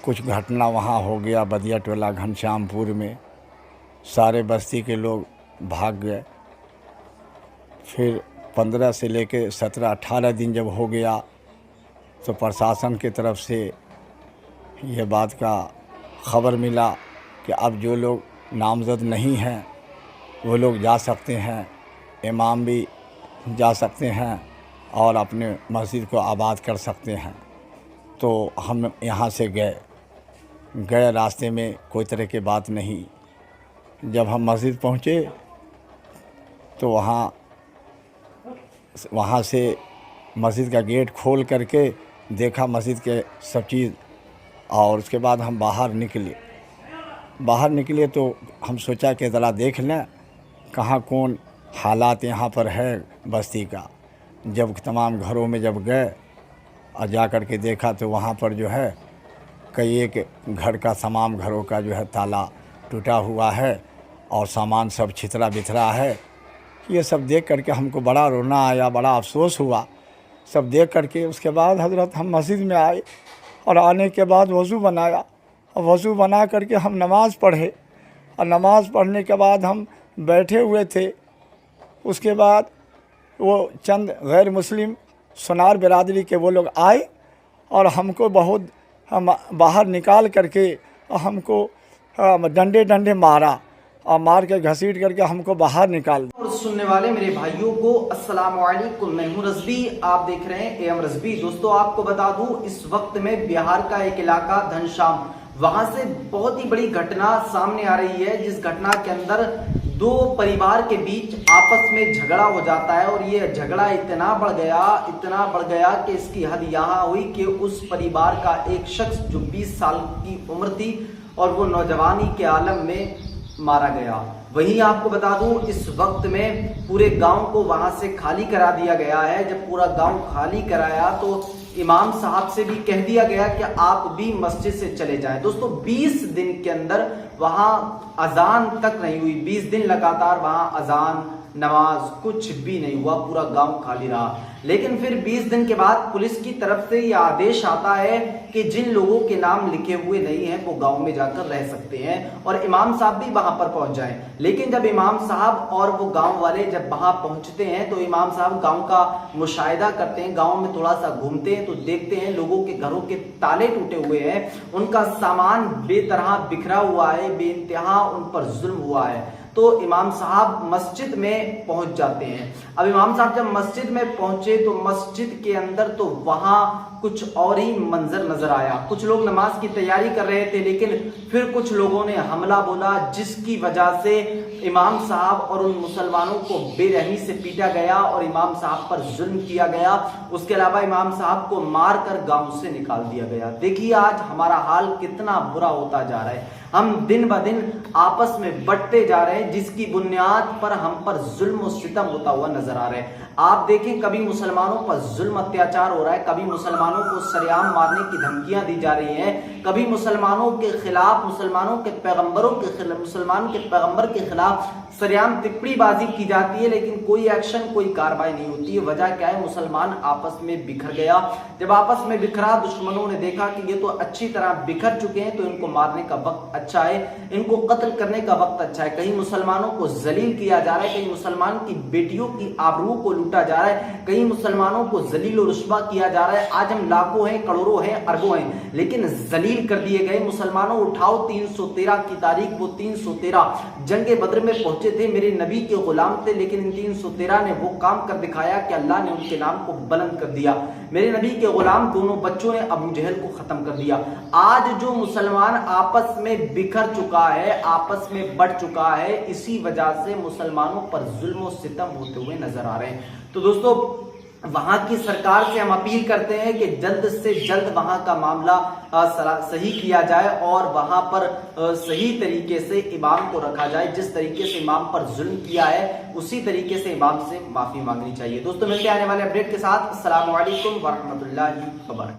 कुछ घटना वहाँ हो गया बदिया टोला घनश्यामपुर में, सारे बस्ती के लोग भाग गए। फिर 15 से लेके 17-18 दिन जब हो गया तो प्रशासन की तरफ से ये बात का खबर मिला कि अब जो लोग नामज़द नहीं हैं वो लोग जा सकते हैं, इमाम भी जा सकते हैं और अपने मस्जिद को आबाद कर सकते हैं। तो हम यहाँ से गए रास्ते में कोई तरह की बात नहीं। जब हम मस्जिद पहुँचे तो वहाँ से मस्जिद का गेट खोल करके देखा मस्जिद के सब चीज़, और उसके बाद हम बाहर निकले तो हम सोचा कि ज़रा देख लें कहाँ कौन हालात यहाँ पर है बस्ती का। जब तमाम घरों में जब गए और जा कर के देखा तो वहाँ पर जो है कई एक घर का तमाम घरों का जो है ताला टूटा हुआ है और सामान सब छितरा बिथरा है। ये सब देख करके हमको बड़ा रोना आया, बड़ा अफसोस हुआ सब देख करके। उसके बाद हज़रत हम मस्जिद में आए और आने के बाद वज़ू बनाया और वज़ू बना करके हम नमाज़ पढ़े और नमाज़ पढ़ने के बाद हम बैठे हुए थे। उसके बाद वो चंद गैर मुस्लिम सुनार बिरादरी के वो लोग आए और हमको बहुत बाहर निकाल करके हमको डंडे मारा और मार के घसीट करके हमको बाहर निकाल दिया। और सुनने वाले मेरे भाइयों को अस्सलाम वालेकुम, मैं हूं रज़बी, आप देख रहे हैं एम रज़बी। दोस्तों आपको बता दूं इस वक्त में बिहार का एक इलाका घनश्याम, वहां से बहुत ही बड़ी घटना सामने आ रही है, जिस घटना के अंदर दो परिवार के बीच आपस में झगड़ा हो जाता है और ये झगड़ा इतना बढ़ गया कि इसकी हद यहाँ हुई कि उस परिवार का एक शख्स जो 20 साल की उम्र थी और वो नौजवानी के आलम में मारा गया। वहीं आपको बता दूं इस वक्त में पूरे गांव को वहां से खाली करा दिया गया है। जब पूरा गांव खाली कराया तो इमाम साहब से भी कह दिया गया कि आप भी मस्जिद से चले जाएं। दोस्तों 20 दिन के अंदर वहां अजान तक नहीं हुई, 20 दिन लगातार वहां अजान नमाज कुछ भी नहीं हुआ, पूरा गांव खाली रहा। लेकिन फिर 20 दिन के बाद पुलिस की तरफ से यह आदेश आता है कि जिन लोगों के नाम लिखे हुए नहीं हैं वो गांव में जाकर रह सकते हैं और इमाम साहब भी वहां पर पहुंच जाएं। लेकिन जब इमाम साहब और वो गांव वाले जब वहां पहुंचते हैं तो इमाम साहब गांव का मुशाहिदा करते हैं, गांव में थोड़ा सा घूमते हैं तो देखते हैं लोगों के घरों के ताले टूटे हुए हैं, उनका सामान बेतरह बिखरा हुआ है, बेइंतहा उन पर जुल्म हुआ है। तो इमाम साहब मस्जिद में पहुंच जाते हैं। अब इमाम साहब जब मस्जिद में पहुंचे तो मस्जिद के अंदर तो वहां कुछ और ही मंजर नजर आया। कुछ लोग नमाज की तैयारी कर रहे थे लेकिन फिर कुछ लोगों ने हमला बोला, जिसकी वजह से इमाम साहब और उन मुसलमानों को बेरहमी से पीटा गया और इमाम साहब पर जुल्म किया गया। उसके अलावा इमाम साहब को मारकर गांव से निकाल दिया गया। देखिए आज हमारा हाल कितना बुरा होता जा रहा है, हम दिन ब दिन आपस में बंटते जा रहे हैं, जिसकी बुनियाद पर हम पर जुल्म और सितम होता हुआ नजर आ रहा है। आप देखें कभी मुसलमानों पर जुल्म अत्याचार हो रहा है, कभी मुसलमानों को सरेआम मारने की धमकियां दी जा रही हैं, कभी मुसलमानों के खिलाफ मुसलमानों के पैगंबर के खिलाफ सरेआम टिप्पणीबाजी की जाती है, लेकिन कोई एक्शन कोई कार्रवाई नहीं होती है। वजह क्या है? मुसलमान आपस में बिखर गया। जब आपस में बिखरा दुश्मनों ने देखा कि ये तो अच्छी तरह बिखर चुके हैं तो इनको मारने का वक्त अच्छा है, इनको कत्ल करने का वक्त अच्छा है। कहीं मुसलमानों को जलील किया जा रहा है, कहीं मुसलमान की बेटियों की आबरू को लूटा जा रहा है, कहीं मुसलमानों को जलील और रुस्वा किया जा रहा है। आज हम लाखों हैं, करोड़ों हैं, अरबों हैं, लेकिन जलील कर दिए गए। मुसलमानों उठाओ 313 की तारीख, वो 313 जंगे बद्र में पहुंचे थे, मेरे नबी के गुलाम थे, लेकिन इन 313 ने वो काम कर दिखाया कि अल्लाह ने उनके नाम को बुलंद कर दिया। मेरे नबी के गुलाम दोनों बच्चों ने अबू जहल को खत्म कर दिया। आज जो मुसलमान आपस में बिखर चुका है, आपस में बढ़ चुका है, इसी वजह से मुसलमानों पर जुल्म और सितम होते हुए नजर आ रहे हैं। तो दोस्तों वहां की सरकार से हम अपील करते हैं कि जल्द से जल्द वहां का मामला सही किया जाए और वहां पर सही तरीके से इमाम को रखा जाए। जिस तरीके से इमाम पर जुल्म किया है उसी तरीके से इमाम से माफी मांगनी चाहिए। दोस्तों मिलते आने वाले अपडेट के साथ। अस्सलाम वालेकुम व रहमतुल्लाहि व बरकातहू।